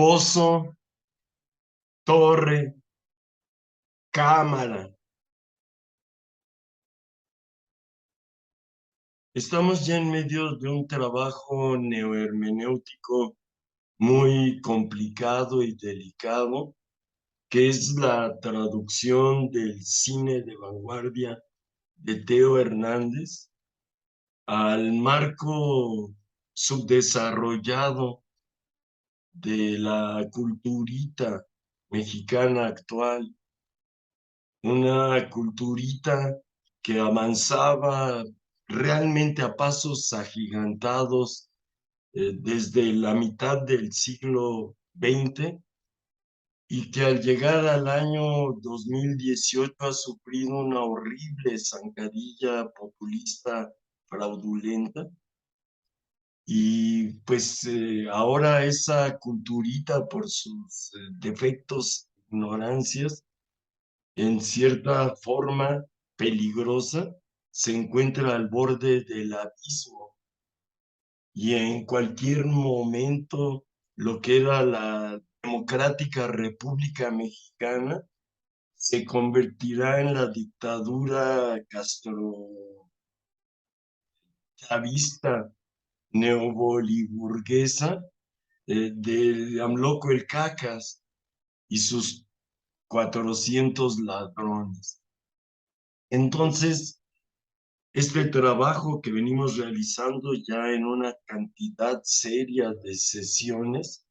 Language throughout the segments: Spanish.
Pozo, torre, cámara. Estamos ya en medio de un trabajo neohermenéutico muy complicado y delicado, que es la traducción del cine de vanguardia de Teo Hernández al marco subdesarrollado de la culturita mexicana actual, una culturita que avanzaba realmente a pasos agigantados desde la mitad del siglo XX y que al llegar al año 2018 ha sufrido una horrible zancadilla populista fraudulenta. Y pues ahora esa culturita por sus defectos, ignorancias, en cierta forma peligrosa, se encuentra al borde del abismo y en cualquier momento lo que era la democrática República Mexicana se convertirá en la dictadura castrochavista neoboliburguesa de Amloco el Cacas y sus 400 ladrones. Entonces, este trabajo que venimos realizando ya en una cantidad seria de sesiones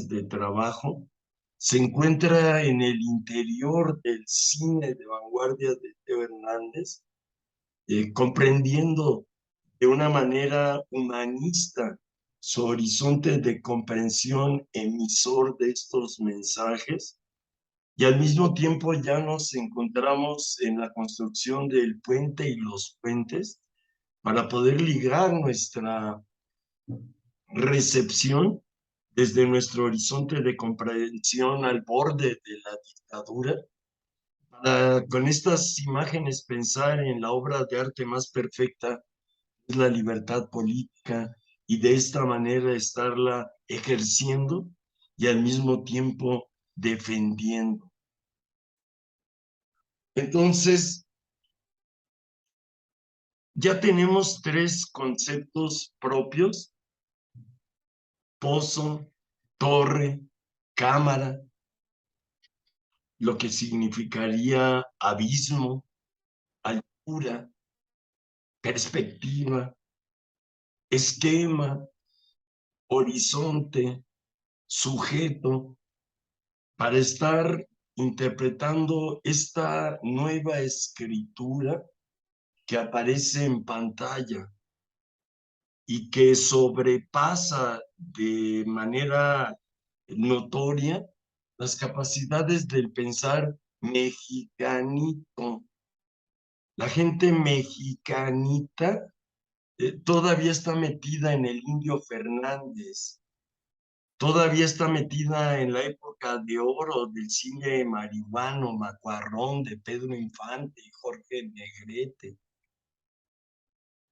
de trabajo, se encuentra en el interior del cine de vanguardia de Teo Hernández, comprendiendo de una manera humanista su horizonte de comprensión emisor de estos mensajes, y al mismo tiempo ya nos encontramos en la construcción del puente y los puentes para poder ligar nuestra recepción desde nuestro horizonte de comprensión al borde de la dictadura, para con estas imágenes pensar en la obra de arte más perfecta, es la libertad política, y de esta manera estarla ejerciendo y al mismo tiempo defendiendo. Entonces, ya tenemos tres conceptos propios: pozo, torre, cámara, lo que significaría abismo, altura, perspectiva, esquema, horizonte, sujeto, para estar interpretando esta nueva escritura que aparece en pantalla y que sobrepasa de manera notoria las capacidades del pensar mexicanito. La gente mexicanita todavía está metida en el Indio Fernández, todavía está metida en la época de oro del cine marihuano, macuarrón de Pedro Infante y Jorge Negrete,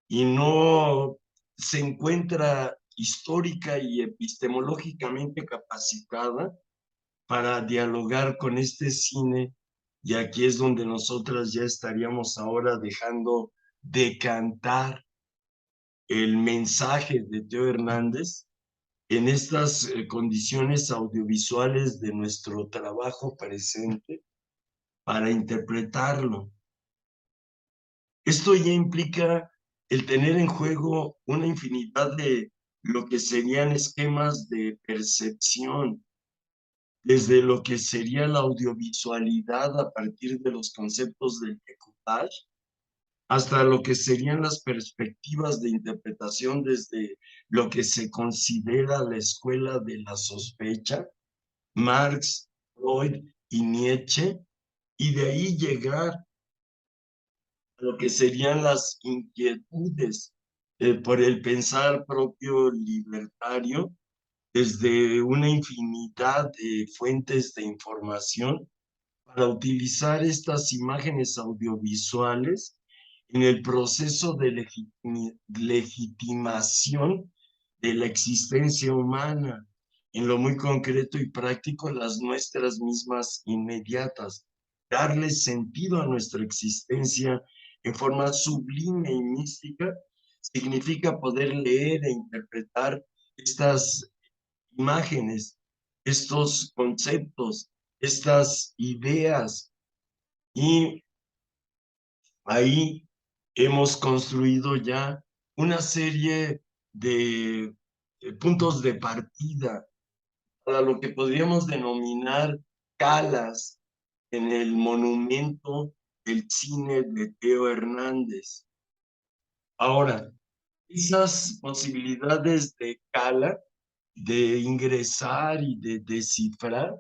y no se encuentra histórica y epistemológicamente capacitada para dialogar con este cine, y aquí es donde nosotras ya estaríamos ahora dejando decantar el mensaje de Teo Hernández en estas condiciones audiovisuales de nuestro trabajo presente para interpretarlo. Esto ya implica el tener en juego una infinidad de lo que serían esquemas de percepción, desde lo que sería la audiovisualidad a partir de los conceptos del decoupage, hasta lo que serían las perspectivas de interpretación desde lo que se considera la escuela de la sospecha, Marx, Freud y Nietzsche, y de ahí llegar a lo que serían las inquietudes por el pensar propio libertario desde una infinidad de fuentes de información, para utilizar estas imágenes audiovisuales en el proceso de legitimación de la existencia humana, en lo muy concreto y práctico, las nuestras mismas inmediatas, darle sentido a nuestra existencia en forma sublime y mística, significa poder leer e interpretar estas imágenes, estos conceptos, estas ideas. Y ahí hemos construido ya una serie de puntos de partida para lo que podríamos denominar calas en el monumento del cine de Teo Hernández. Ahora, esas posibilidades de cala, de ingresar y de descifrar,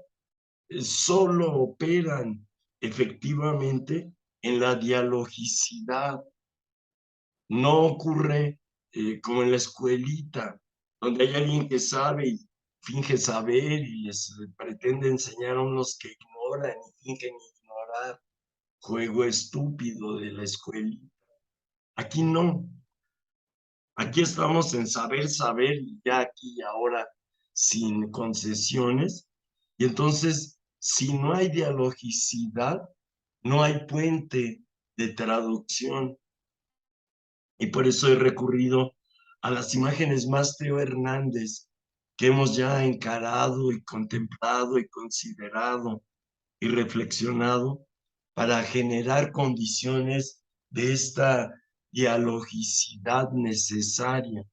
solo operan efectivamente en la dialogicidad. No ocurre como en la escuelita, donde hay alguien que sabe y finge saber y les pretende enseñar a unos que ignoran y fingen ignorar. Juego estúpido de la escuelita. Aquí no. Aquí estamos en saber, saber, y ya aquí y ahora, sin concesiones. Y entonces, si no hay dialogicidad, no hay puente de traducción. Y por eso he recurrido a las imágenes más Teo Hernández que hemos ya encarado y contemplado y considerado y reflexionado para generar condiciones de esta dialogicidad necesaria.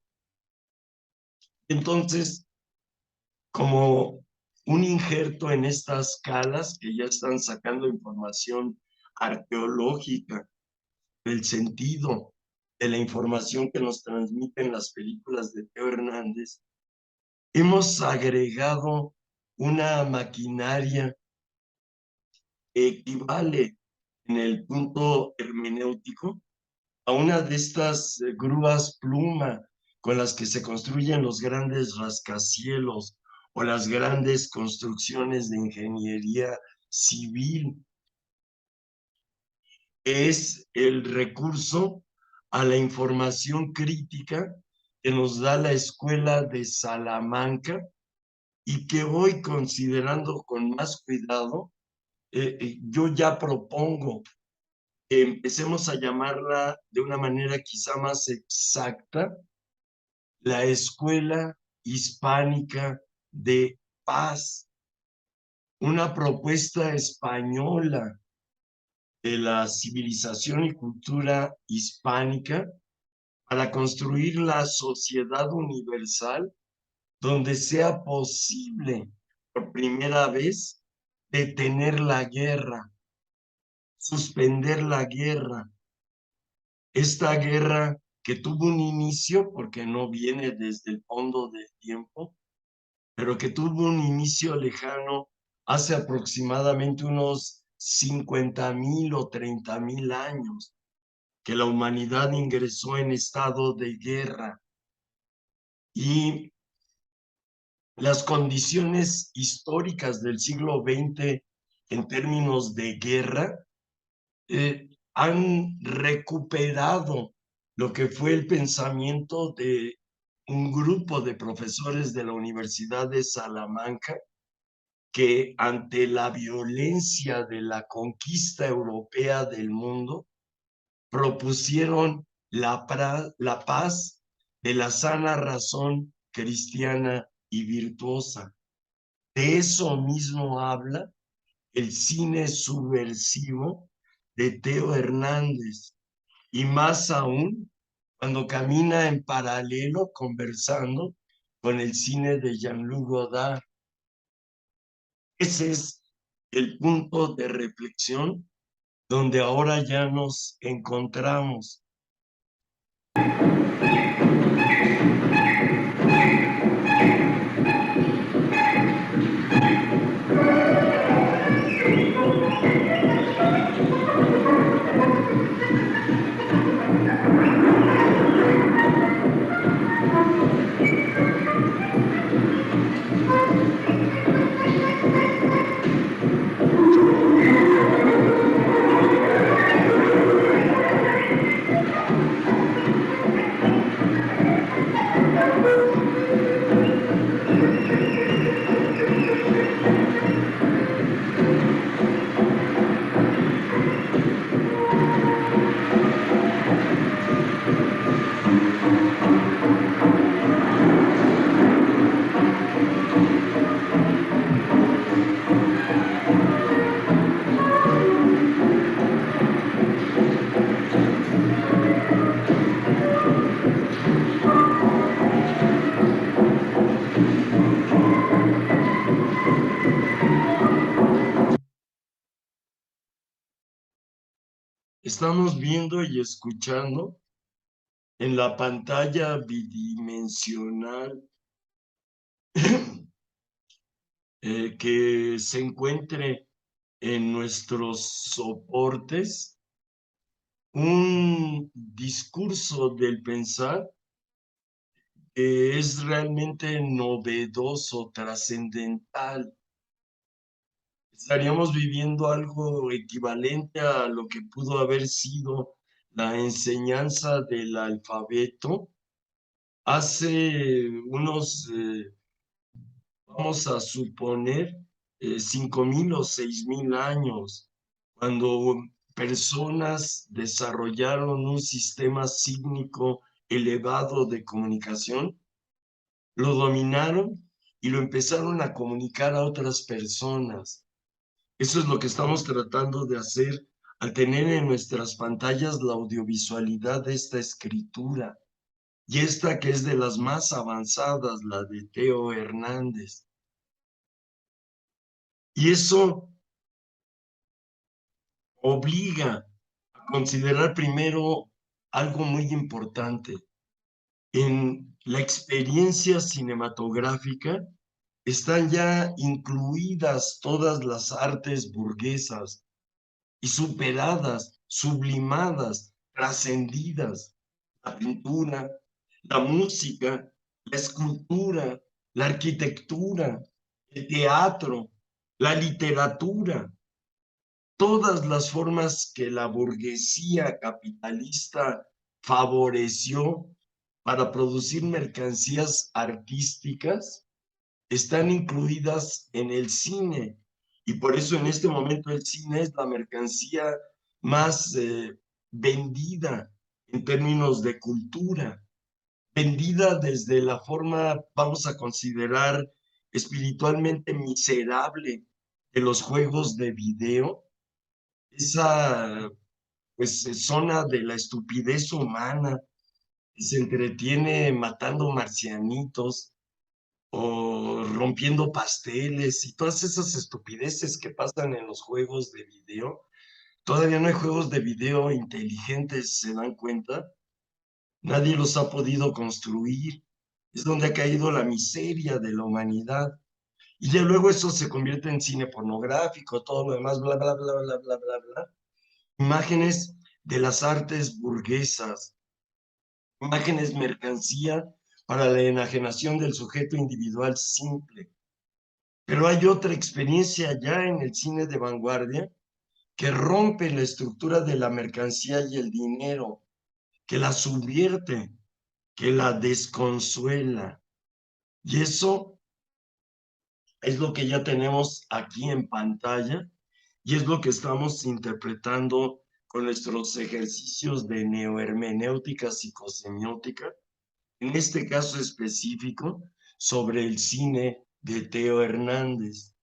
Entonces, como un injerto en estas calas que ya están sacando información arqueológica del sentido de la información que nos transmiten las películas de Teo Hernández, hemos agregado una maquinaria que equivale en el punto hermenéutico a una de estas grúas pluma con las que se construyen los grandes rascacielos o las grandes construcciones de ingeniería civil. Es el recurso a la información crítica que nos da la Escuela de Salamanca y que hoy, considerando con más cuidado, yo ya propongo que empecemos a llamarla de una manera quizá más exacta, la Escuela Hispánica de Paz, una propuesta española de la civilización y cultura hispánica para construir la sociedad universal donde sea posible por primera vez detener la guerra, suspender la guerra. Esta guerra que tuvo un inicio, porque no viene desde el fondo del tiempo, pero que tuvo un inicio lejano hace aproximadamente unos 50,000 o 30,000 años, que la humanidad ingresó en estado de guerra y las condiciones históricas del siglo XX en términos de guerra han recuperado lo que fue el pensamiento de un grupo de profesores de la Universidad de Salamanca que ante la violencia de la conquista europea del mundo propusieron la paz de la sana razón cristiana y virtuosa. De eso mismo habla el cine subversivo de Teo Hernández, y más aún cuando camina en paralelo conversando con el cine de Jean-Luc Godard. Ese es el punto de reflexión donde ahora ya nos encontramos. estamos viendo y escuchando en la pantalla bidimensional que se encuentre en nuestros soportes un discurso del pensar que es realmente novedoso, trascendental. Estaríamos viviendo algo equivalente a lo que pudo haber sido la enseñanza del alfabeto hace unos, vamos a suponer, 5.000 o 6.000 años, cuando personas desarrollaron un sistema sígnico elevado de comunicación, lo dominaron y lo empezaron a comunicar a otras personas. Eso es lo que estamos tratando de hacer al tener en nuestras pantallas la audiovisualidad de esta escritura. Y esta que es de las más avanzadas, la de Teo Hernández. Y eso obliga a considerar primero algo muy importante. En la experiencia cinematográfica están ya incluidas todas las artes burguesas y superadas, sublimadas, trascendidas. La pintura, la música, la escultura, la arquitectura, el teatro, la literatura, todas las formas que la burguesía capitalista favoreció para producir mercancías artísticas están incluidas en el cine. Y por eso en este momento el cine es la mercancía más vendida en términos de cultura, vendida desde la forma, vamos a considerar, espiritualmente miserable de los juegos de video, esa pues zona de la estupidez humana que se entretiene matando marcianitos o rompiendo pasteles y todas esas estupideces que pasan en los juegos de video. Todavía no hay juegos de video inteligentes, ¿se dan cuenta? Nadie los ha podido construir. Es donde ha caído la miseria de la humanidad. Y ya luego eso se convierte en cine pornográfico, todo lo demás, bla, bla, bla, bla, bla, bla, bla. Imágenes de las artes burguesas, imágenes mercancía para la enajenación del sujeto individual simple. Pero hay otra experiencia ya en el cine de vanguardia que rompe la estructura de la mercancía y el dinero, que la subvierte, que la desconsuela. Y eso es lo que ya tenemos aquí en pantalla y es lo que estamos interpretando con nuestros ejercicios de neohermenéutica psicosemiótica, en este caso específico sobre el cine de Teo Hernández.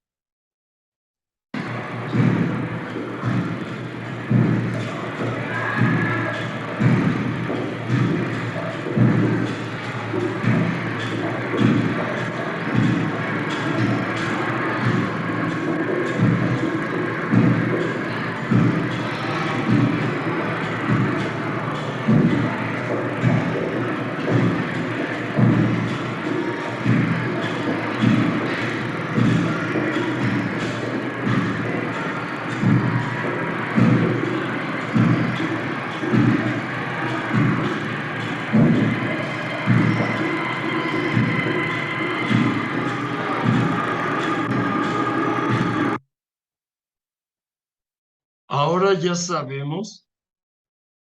Ahora ya sabemos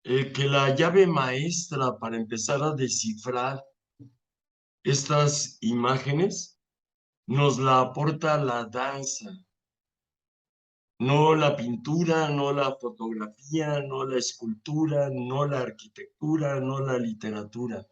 que la llave maestra para empezar a descifrar estas imágenes nos la aporta la danza, no la pintura, no la fotografía, no la escultura, no la arquitectura, no la literatura.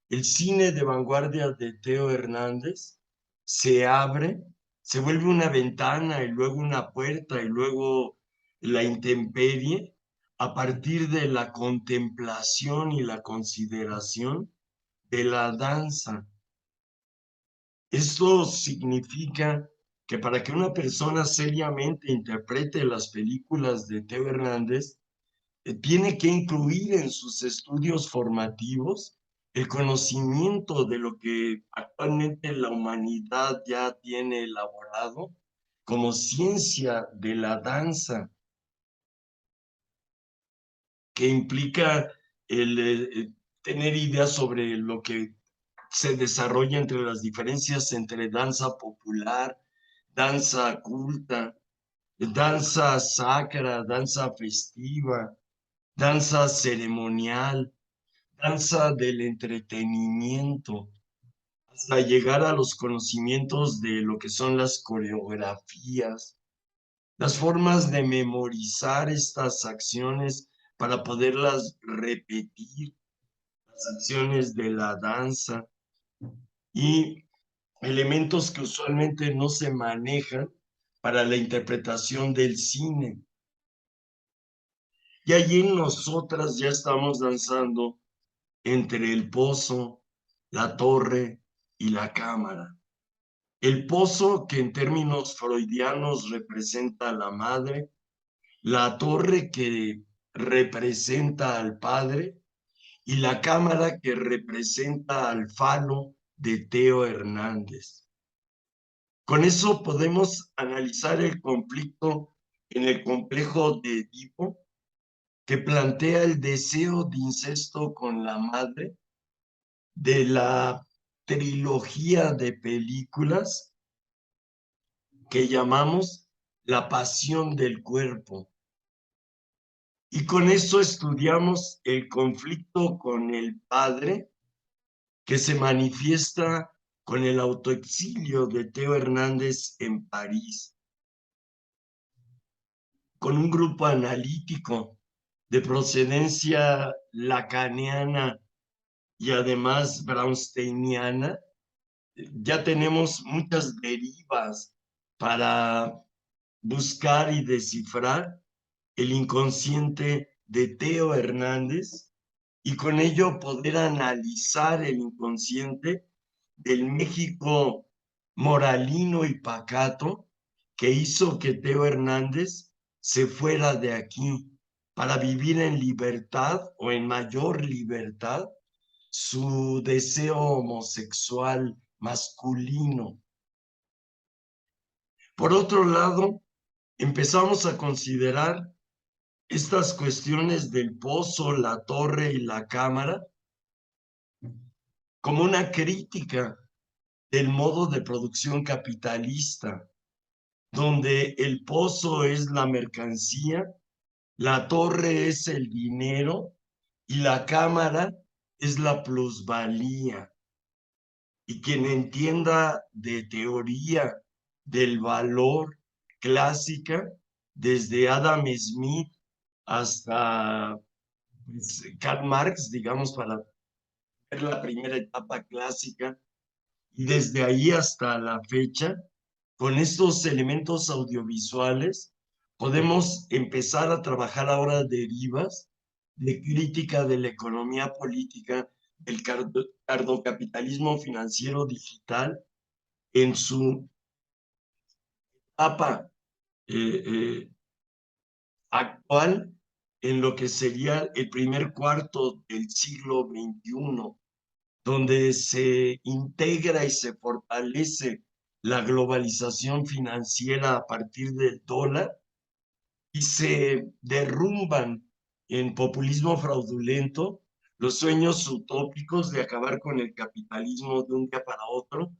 El cine de vanguardia de Teo Hernández se abre, se vuelve una ventana y luego una puerta y luego la intemperie a partir de la contemplación y la consideración de la danza. Esto significa que para que una persona seriamente interprete las películas de Teo Hernández, tiene que incluir en sus estudios formativos el conocimiento de lo que actualmente la humanidad ya tiene elaborado como ciencia de la danza, que implica el tener ideas sobre lo que se desarrolla entre las diferencias entre danza popular, danza culta, danza sacra, danza festiva, danza ceremonial, danza del entretenimiento, hasta llegar a los conocimientos de lo que son las coreografías, las formas de memorizar estas acciones para poderlas repetir, las acciones de la danza y elementos que usualmente no se manejan para la interpretación del cine. Y allí en nosotras ya estamos danzando entre el pozo, la torre y la cámara. El pozo, que en términos freudianos representa a la madre, la torre, que representa al padre, y la cámara, que representa al falo de Teo Hernández. Con eso podemos analizar el conflicto en el complejo de Edipo, que plantea el deseo de incesto con la madre de la trilogía de películas que llamamos La Pasión del Cuerpo. Y con eso estudiamos el conflicto con el padre, que se manifiesta con el autoexilio de Teo Hernández en París, con un grupo analítico de procedencia lacaniana y además braunsteiniana. Ya tenemos muchas derivas para buscar y descifrar el inconsciente de Teo Hernández y con ello poder analizar el inconsciente del México moralino y pacato que hizo que Teo Hernández se fuera de aquí para vivir en libertad o en mayor libertad su deseo homosexual masculino. Por otro lado, empezamos a considerar estas cuestiones del pozo, la torre y la cámara como una crítica del modo de producción capitalista, donde el pozo es la mercancía, la torre es el dinero y la cámara es la plusvalía. Y quien entienda de teoría del valor clásica, desde Adam Smith hasta pues, Karl Marx, digamos, para ver la primera etapa clásica, y desde ahí hasta la fecha, con estos elementos audiovisuales, podemos empezar a trabajar ahora derivas de crítica de la economía política, del cardocapitalismo financiero digital en su etapa eh, eh, actual, en lo que sería el primer cuarto del siglo XXI, donde se integra y se fortalece la globalización financiera a partir del dólar y se derrumban en populismo fraudulento los sueños utópicos de acabar con el capitalismo de un día para otro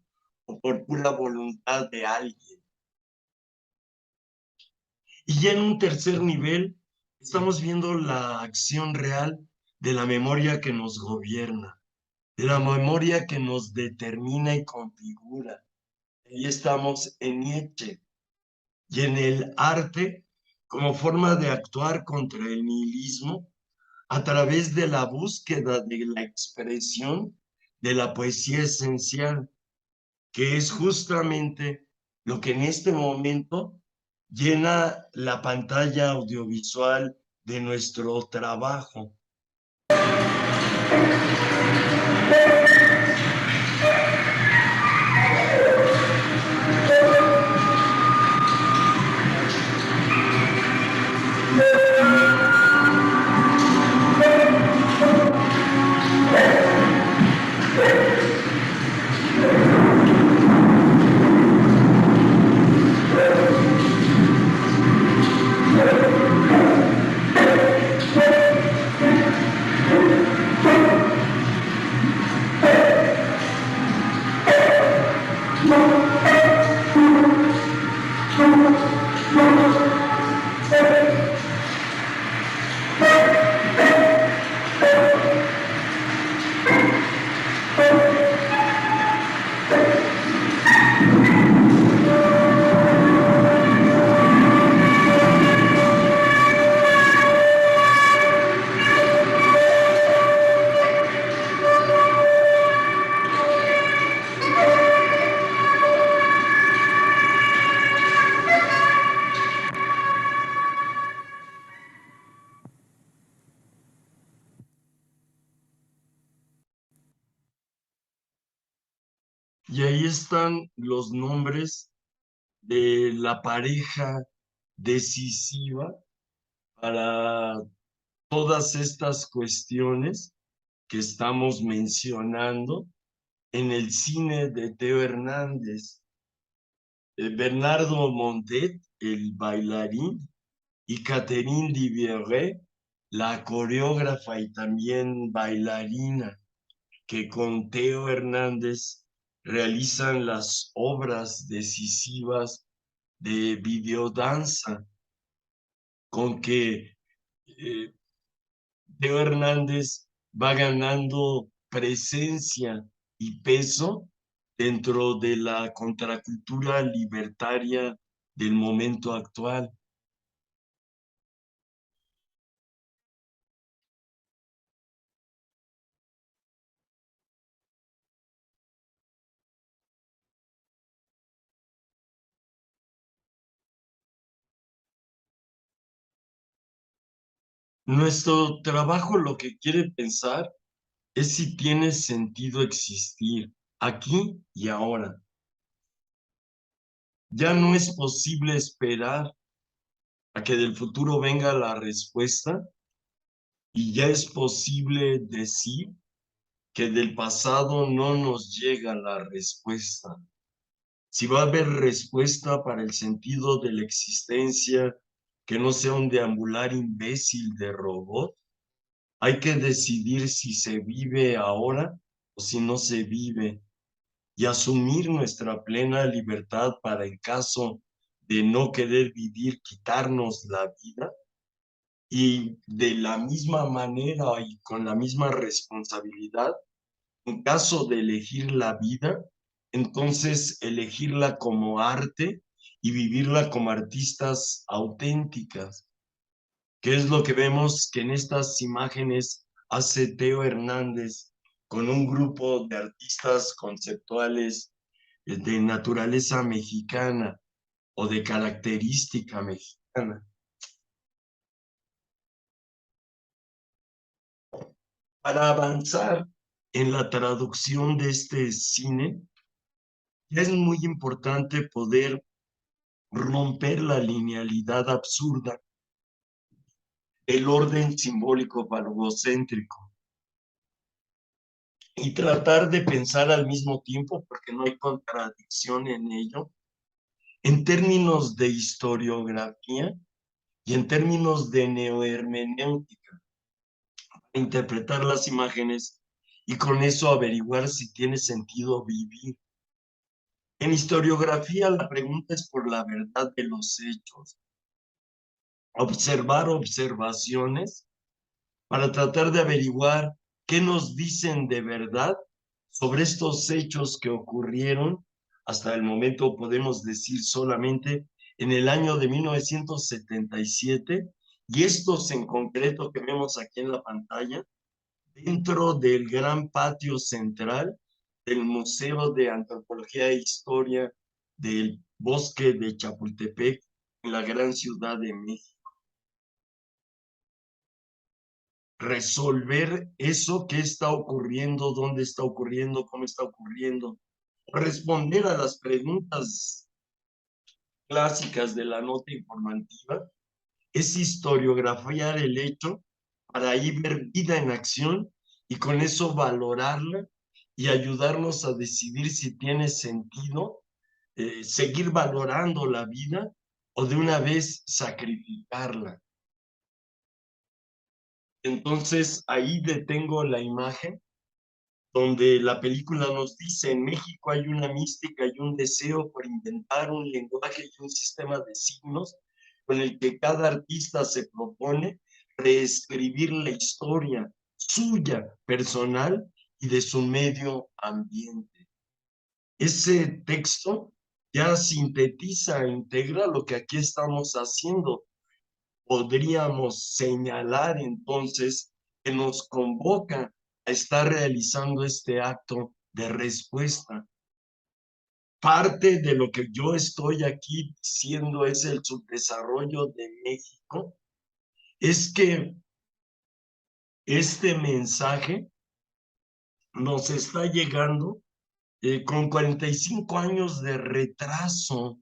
o por pura voluntad de alguien. Y ya en un tercer nivel, estamos viendo la acción real de la memoria que nos gobierna, de la memoria que nos determina y configura. Ahí estamos en Nietzsche y en el arte como forma de actuar contra el nihilismo a través de la búsqueda de la expresión de la poesía esencial, que es justamente lo que en este momento llena la pantalla audiovisual de nuestro trabajo. Y ahí están los nombres de la pareja decisiva para todas estas cuestiones que estamos mencionando en el cine de Teo Hernández. Bernardo Montet, el bailarín, y Catherine Duvier, la coreógrafa y también bailarina, que con Teo Hernández realizan las obras decisivas de videodanza, con que eh, Teo Hernández va ganando presencia y peso dentro de la contracultura libertaria del momento actual. Nuestro trabajo lo que quiere pensar es si tiene sentido existir aquí y ahora. Ya no es posible esperar a que del futuro venga la respuesta y ya es posible decir que del pasado no nos llega la respuesta. Si va a haber respuesta para el sentido de la existencia, que no sea un deambular imbécil de robot, hay que decidir si se vive ahora o si no se vive y asumir nuestra plena libertad para en caso de no querer vivir, quitarnos la vida y de la misma manera y con la misma responsabilidad, en caso de elegir la vida, entonces elegirla como arte y vivirla como artistas auténticas, que es lo que vemos que en estas imágenes hace Teo Hernández con un grupo de artistas conceptuales de naturaleza mexicana o de característica mexicana. Para avanzar en la traducción de este cine, es muy importante poder romper la linealidad absurda, el orden simbólico falocéntrico y tratar de pensar al mismo tiempo, porque no hay contradicción en ello, en términos de historiografía y en términos de neohermenéutica, interpretar las imágenes y con eso averiguar si tiene sentido vivir. En historiografía la pregunta es por la verdad de los hechos, observar observaciones para tratar de averiguar qué nos dicen de verdad sobre estos hechos que ocurrieron hasta el momento, podemos decir solamente en el año de 1977, y estos en concreto que vemos aquí en la pantalla, dentro del gran patio central del Museo de Antropología e Historia del Bosque de Chapultepec, en la gran ciudad de México. Resolver eso, qué está ocurriendo, dónde está ocurriendo, cómo está ocurriendo, responder a las preguntas clásicas de la nota informativa, es historiografiar el hecho para ahí ver vida en acción y con eso valorarla y ayudarnos a decidir si tiene sentido seguir valorando la vida o de una vez sacrificarla. Entonces ahí detengo la imagen donde la película nos dice, en México hay una mística y un deseo por inventar un lenguaje y un sistema de signos con el que cada artista se propone reescribir la historia suya, personal y de su medio ambiente. Ese texto ya sintetiza e integra lo que aquí estamos haciendo. Podríamos señalar entonces que nos convoca a estar realizando este acto de respuesta. Parte de lo que yo estoy aquí diciendo es el subdesarrollo de México, es que este mensaje nos está llegando con 45 años de retraso.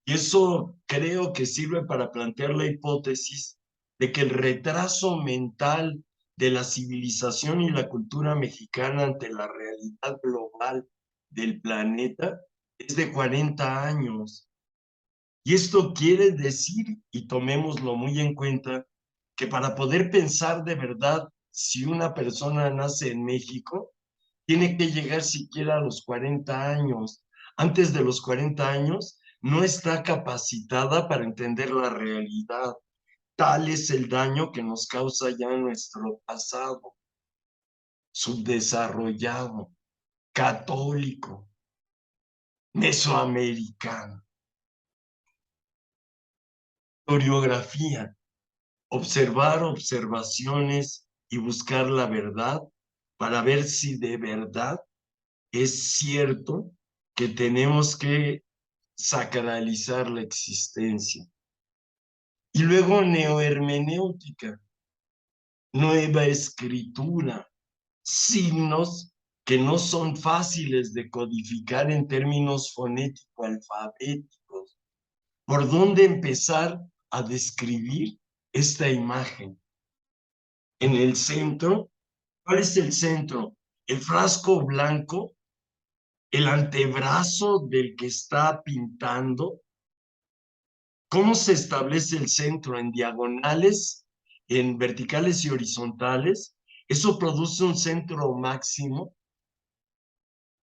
Y eso creo que sirve para plantear la hipótesis de que el retraso mental de la civilización y la cultura mexicana ante la realidad global del planeta es de 40 años. Y esto quiere decir, y tomémoslo muy en cuenta, que para poder pensar de verdad si una persona nace en México, tiene que llegar siquiera a los 40 años. Antes de los 40 años, no está capacitada para entender la realidad. Tal es el daño que nos causa ya nuestro pasado, subdesarrollado, católico, mesoamericano. Historiografía, observar observaciones y buscar la verdad para ver si de verdad es cierto que tenemos que sacralizar la existencia. Y luego neohermenéutica, nueva escritura, signos que no son fáciles de codificar en términos fonético-alfabéticos. ¿Por dónde empezar a describir esta imagen? En el centro, ¿cuál es el centro? El frasco blanco, el antebrazo del que está pintando. ¿Cómo se establece el centro en diagonales, en verticales y horizontales? Eso produce un centro máximo.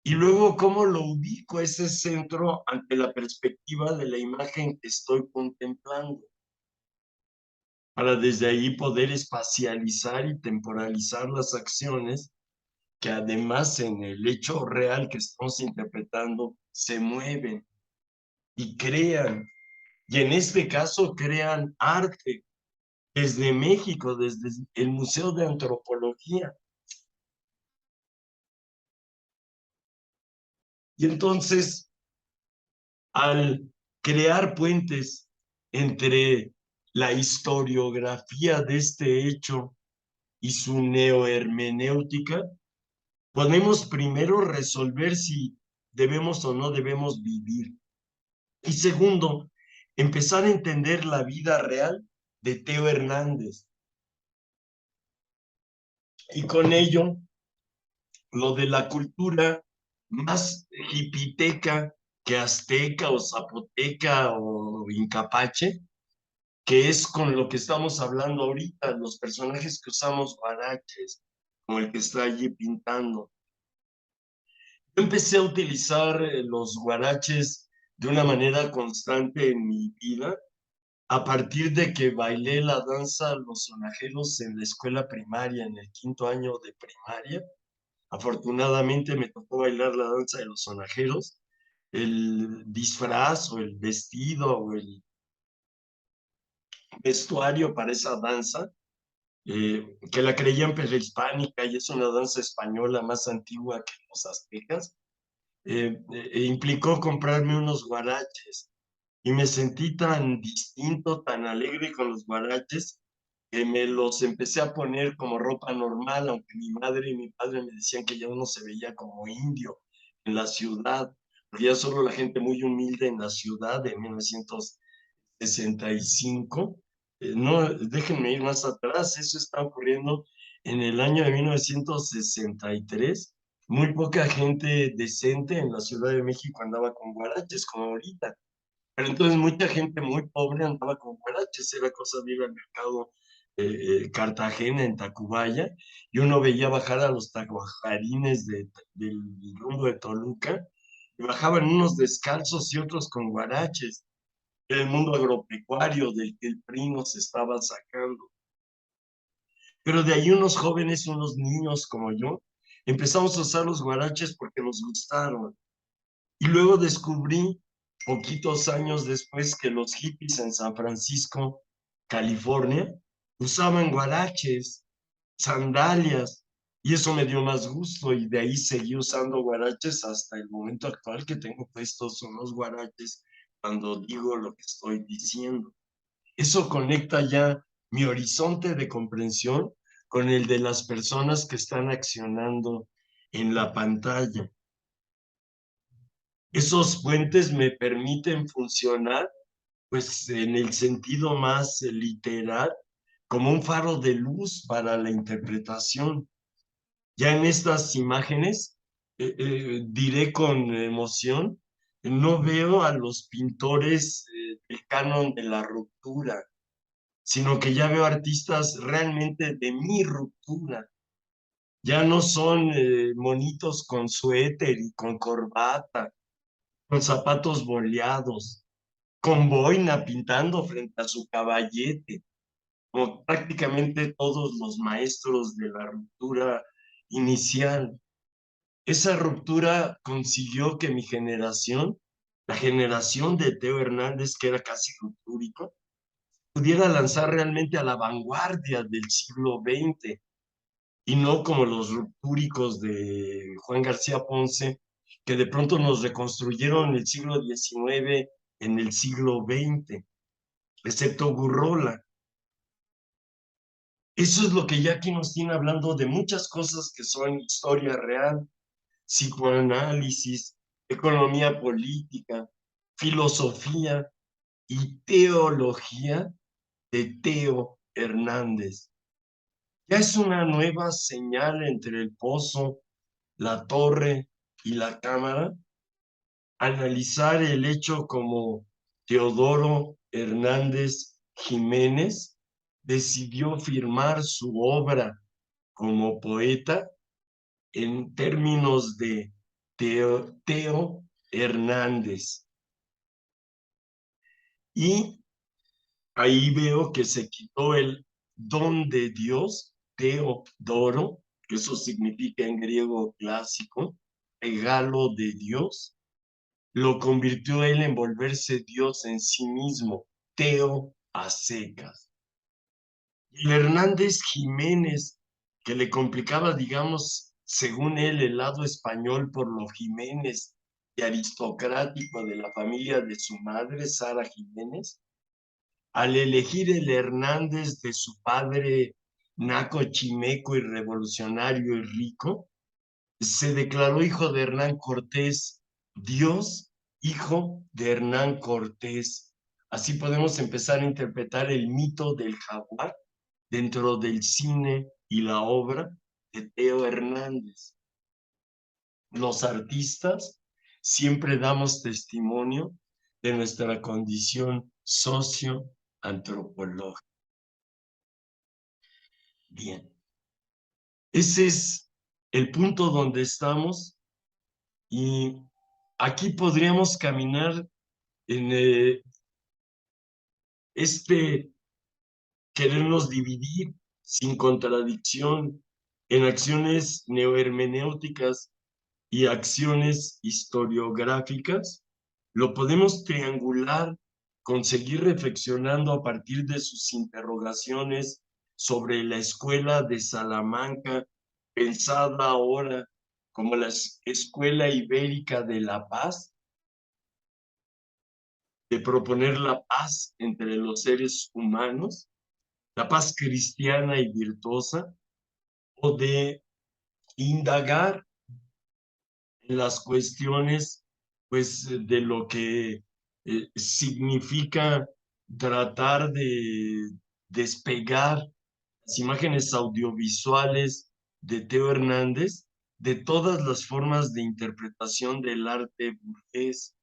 Y luego, ¿cómo lo ubico ese centro ante la perspectiva de la imagen que estoy contemplando? Para desde ahí poder espacializar y temporalizar las acciones que además en el hecho real que estamos interpretando se mueven y crean. Y en este caso crean arte desde México, desde el Museo de Antropología. Y entonces, al crear puentes entre la historiografía de este hecho y su neohermenéutica, podemos primero resolver si debemos o no debemos vivir. Y segundo, empezar a entender la vida real de Teo Hernández. Y con ello, lo de la cultura más jipiteca que azteca o zapoteca o incapache, que es con lo que estamos hablando ahorita, los personajes que usamos guaraches, como el que está allí pintando. Yo empecé a utilizar los guaraches de una manera constante en mi vida, a partir de que bailé la danza Los Sonajeros en la escuela primaria, en el 5º año de primaria. Afortunadamente me tocó bailar la danza de los sonajeros. El disfraz o el vestido o el vestuario para esa danza, que la creían prehispánica y es una danza española más antigua que los aztecas, implicó comprarme unos guaraches y me sentí tan distinto, tan alegre con los guaraches, que me los empecé a poner como ropa normal, aunque mi madre y mi padre me decían que ya uno se veía como indio en la ciudad, porque ya solo la gente muy humilde en la ciudad de 1965. No, déjenme ir más atrás, eso está ocurriendo en el año de 1963. Muy poca gente decente en la Ciudad de México andaba con guaraches como ahorita. Pero entonces mucha gente muy pobre andaba con guaraches, era cosa de ir al mercado Cartagena en Tacubaya, y uno veía bajar a los tacuajarines del rumbo de Toluca, y bajaban unos descalzos y otros con guaraches. Era el mundo agropecuario del que el PRI nos estaba sacando. Pero de ahí unos jóvenes, unos niños como yo, empezamos a usar los guaraches porque nos gustaron. Y luego descubrí, poquitos años después, que los hippies en San Francisco, California, usaban guaraches, sandalias, y eso me dio más gusto y de ahí seguí usando guaraches hasta el momento actual que tengo puestos unos guaraches cuando digo lo que estoy diciendo. Eso conecta ya mi horizonte de comprensión con el de las personas que están accionando en la pantalla. Esos puentes me permiten funcionar, pues en el sentido más literal, como un faro de luz para la interpretación. Ya en estas imágenes, diré con emoción, no veo a los pintores del canon de la ruptura, sino que ya veo artistas realmente de mi ruptura. Ya no son monitos con suéter y con corbata, con zapatos boleados, con boina pintando frente a su caballete, como prácticamente todos los maestros de la ruptura inicial. Esa ruptura consiguió que mi generación, la generación de Teo Hernández, que era casi ruptúrico, pudiera lanzar realmente a la vanguardia del siglo XX y no como los ruptúricos de Juan García Ponce, que de pronto nos reconstruyeron el siglo XIX en el siglo XX, excepto Gurrola. Eso es lo que ya aquí nos tiene hablando de muchas cosas que son historia real, psicoanálisis, economía política, filosofía y teología de Teo Hernández. Ya es una nueva señal entre el pozo, la torre y la cámara, analizar el hecho como Teodoro Hernández Jiménez decidió firmar su obra como poeta en términos de Teo Hernández. Y ahí veo que se quitó el don de Dios, Teodoro, que eso significa en griego clásico, regalo de Dios, lo convirtió él en volverse Dios en sí mismo, Teo a secas. Y Hernández Jiménez, que le complicaba, digamos, según él, el lado español por lo Jiménez y aristocrático de la familia de su madre, Sara Jiménez, al elegir el Hernández de su padre naco, chimeco y revolucionario y rico, se declaró hijo de Hernán Cortés, Dios, hijo de Hernán Cortés. Así podemos empezar a interpretar el mito del jaguar dentro del cine y la obra de Teo Hernández. Los artistas siempre damos testimonio de nuestra condición socioantropológica. Bien, ese es el punto donde estamos y aquí podríamos caminar en este querernos dividir sin contradicción en acciones neohermenéuticas y acciones historiográficas, lo podemos triangular con seguir reflexionando a partir de sus interrogaciones sobre la escuela de Salamanca, pensada ahora como la escuela ibérica de la paz, de proponer la paz entre los seres humanos, la paz cristiana y virtuosa, o de indagar en las cuestiones, pues, de lo que significa tratar de despegar las imágenes audiovisuales de Teo Hernández de todas las formas de interpretación del arte burgués,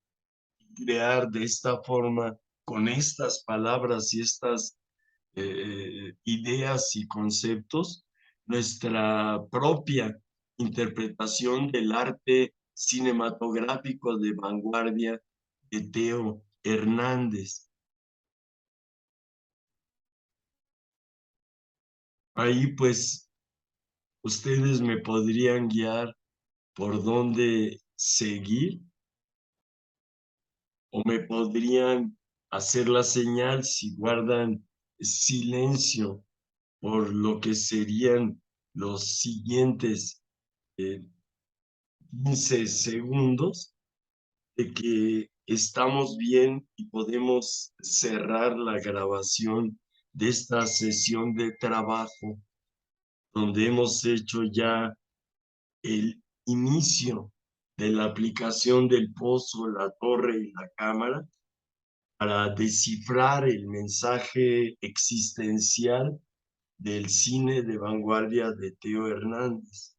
crear de esta forma, con estas palabras y estas ideas y conceptos, nuestra propia interpretación del arte cinematográfico de vanguardia de Teo Hernández. Ahí pues ustedes me podrían guiar por dónde seguir o me podrían hacer la señal si guardan silencio por lo que serían los siguientes eh, 15 segundos de que estamos bien y podemos cerrar la grabación de esta sesión de trabajo donde hemos hecho ya el inicio de la aplicación del pozo, la torre y la cámara para descifrar el mensaje existencial del cine de vanguardia de Teo Hernández.